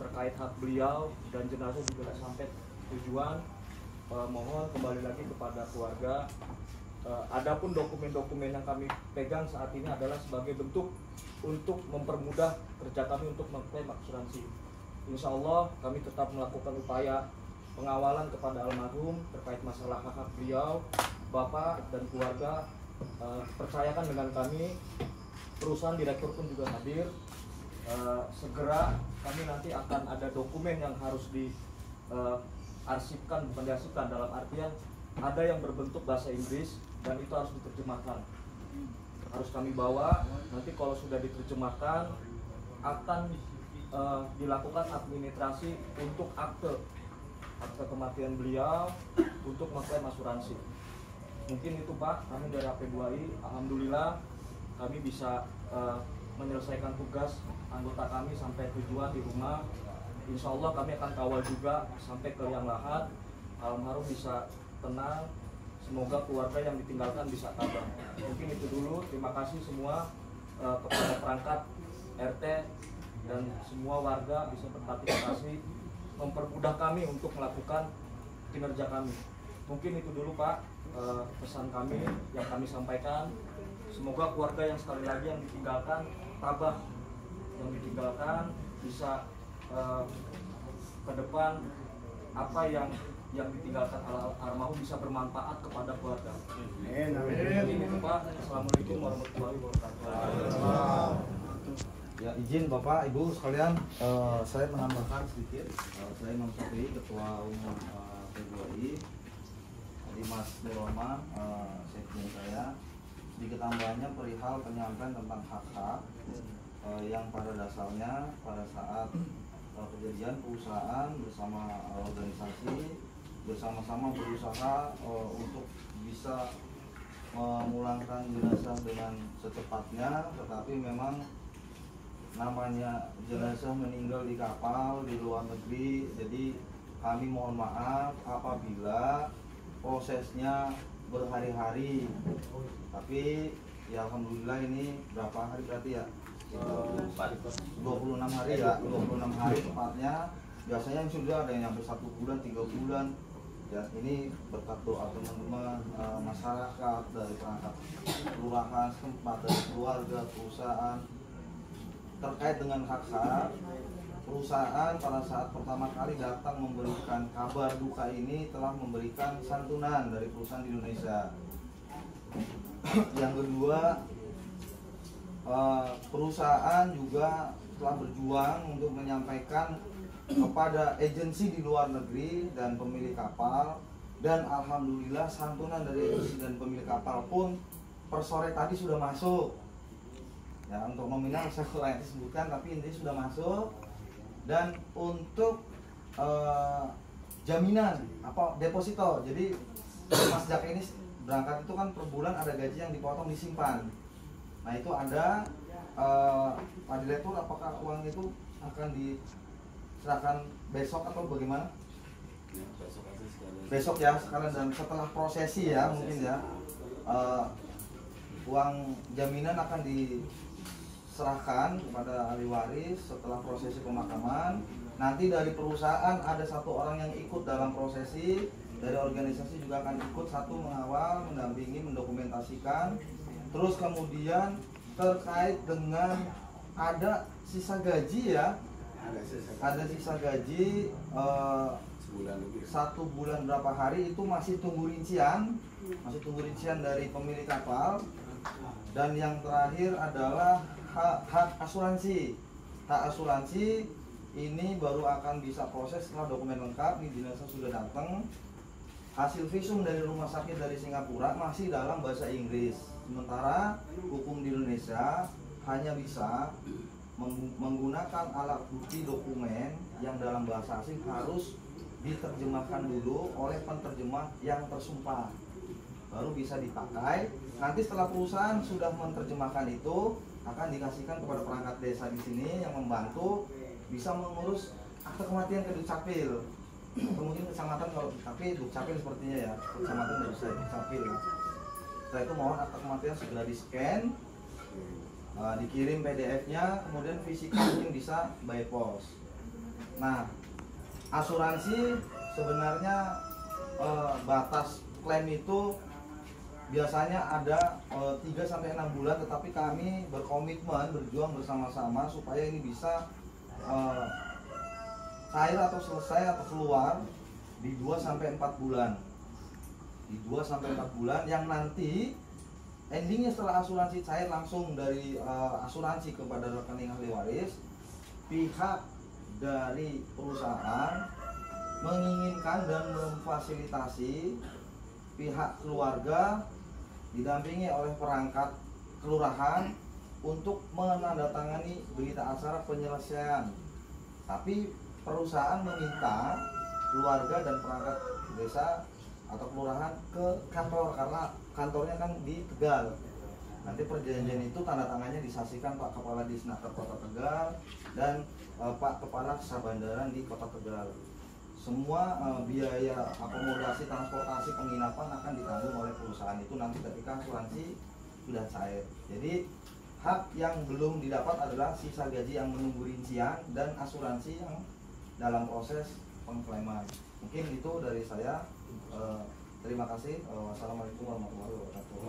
terkait hak beliau dan jenazah juga sampai tujuan. Mohon kembali lagi kepada keluarga. Adapun dokumen-dokumen yang kami pegang saat ini adalah sebagai bentuk untuk mempermudah kerja kami untuk mengklaim asuransi. Insya Allah kami tetap melakukan upaya pengawalan kepada almarhum terkait masalah hak-hak beliau. Bapak dan keluarga percayakan dengan kami, perusahaan direktur pun juga hadir. Segera kami nanti akan ada dokumen yang harus diarsipkan, bukan diarsipkan, dalam artian ada yang berbentuk bahasa Inggris dan itu harus diterjemahkan. Harus kami bawa, nanti kalau sudah diterjemahkan akan dilakukan administrasi untuk akte kematian beliau untuk mengklaim asuransi. Mungkin itu Pak, kami dari AP2I, alhamdulillah kami bisa menyelesaikan tugas anggota kami sampai tujuan di rumah. Insya Allah kami akan kawal juga sampai ke liang lahat. Almarhum bisa tenang, semoga keluarga yang ditinggalkan bisa tabah. Mungkin itu dulu, terima kasih semua kepada perangkat RT dan semua warga bisa berpartisipasi mempermudah kami untuk melakukan kinerja kami. Mungkin itu dulu Pak, pesan kami yang kami sampaikan. Semoga keluarga yang sekali lagi yang ditinggalkan tabah, yang ditinggalkan bisa ke depan apa yang ditinggalkan almarhum bisa bermanfaat kepada keluarga. Amin. Ini Pak. Assalamualaikum warahmatullahi wabarakatuh. Ya, izin Bapak Ibu sekalian, saya menambahkan sedikit. Saya Imam Syafi'i, Ketua Umum AP2I. Tadi Mas Nurrahman, sekjen saya, sedikit tambahannya perihal penyampaian tentang hak-hak yang pada dasarnya pada saat kejadian perusahaan bersama organisasi bersama-sama berusaha untuk bisa memulangkan jenazah dengan secepatnya, tetapi memang namanya jenazah meninggal di kapal di luar negeri, jadi kami mohon maaf apabila prosesnya berhari-hari, tapi ya alhamdulillah ini berapa hari berarti ya? 26 hari ya, 26 hari tepatnya. Biasanya sudah ada yang sampai 1 bulan, 3 bulan. Ya, ini berkat doa teman-teman, masyarakat dari perangkat kelurahan setempat, dari keluarga, perusahaan terkait dengan hak-hak. Perusahaan pada saat pertama kali datang memberikan kabar duka ini telah memberikan santunan dari perusahaan di Indonesia. Yang kedua, perusahaan juga telah berjuang untuk menyampaikan kepada agensi di luar negeri dan pemilik kapal, dan alhamdulillah santunan dari agensi dan pemilik kapal pun per sore tadi sudah masuk. Ya, untuk nominal saya kurang disebutkan, tapi intinya sudah masuk. Dan untuk jaminan apa deposito, jadi Mas Jak ini berangkat itu kan per bulan ada gaji yang dipotong disimpan. Nah itu ada Pak Direktur, apakah uang itu akan diserahkan besok atau bagaimana? Ya, besok ya sekalian, dan setelah prosesi ya mungkin ya uang jaminan akan diserahkan kepada ahli waris setelah prosesi pemakaman. Nanti dari perusahaan ada 1 orang yang ikut dalam prosesi, dari organisasi juga akan ikut, 1 mengawal, mendampingi, mendokumentasikan. Terus kemudian terkait dengan ada sisa gaji ya, ada sisa gaji sebulan lebih, 1 bulan berapa hari itu masih tunggu rincian dari pemilik kapal. Dan yang terakhir adalah hak asuransi. Hak asuransi ini baru akan bisa proses setelah dokumen lengkap, nih jenazah sudah datang. Hasil visum dari rumah sakit dari Singapura masih dalam bahasa Inggris. Sementara hukum di Indonesia hanya bisa menggunakan alat bukti dokumen yang dalam bahasa asing harus diterjemahkan dulu oleh penerjemah yang tersumpah, baru bisa dipakai. Nanti setelah perusahaan sudah menerjemahkan itu, akan dikasihkan kepada perangkat desa di sini yang membantu bisa mengurus akte kematian ke Dukcapil. Atau mungkin kecamatan, kalau tapi Dukcapil sepertinya ya, kecamatan nggak bisa, Dukcapil. Setelah itu mohon akte kematian segera di scan, dikirim PDF-nya, kemudian fisika mungkin bisa by post. Nah, asuransi sebenarnya batas klaim itu biasanya ada 3-6 bulan, tetapi kami berkomitmen berjuang bersama-sama supaya ini bisa cair atau selesai atau keluar di 2-4 bulan. Di 2-4 bulan yang nanti endingnya setelah asuransi cair langsung dari asuransi kepada rekening ahli waris, pihak dari perusahaan menginginkan dan memfasilitasi pihak keluarga didampingi oleh perangkat kelurahan untuk menandatangani berita acara penyelesaian. Tapi perusahaan meminta keluarga dan perangkat desa atau kelurahan ke kantor karena kantornya kan di Tegal. Nanti perjanjian itu tanda tangannya disaksikan Pak Kepala Disnaker Kota Tegal dan Pak Kepala Sabandaran di Kota Tegal. Semua biaya akomodasi, transportasi, penginapan akan ditanggung oleh perusahaan itu nanti ketika asuransi sudah cair. Jadi hak yang belum didapat adalah sisa gaji yang menunggu rincian dan asuransi yang dalam proses pengklaiman. Mungkin itu dari saya. Terima kasih. Wassalamualaikum warahmatullahi wabarakatuh.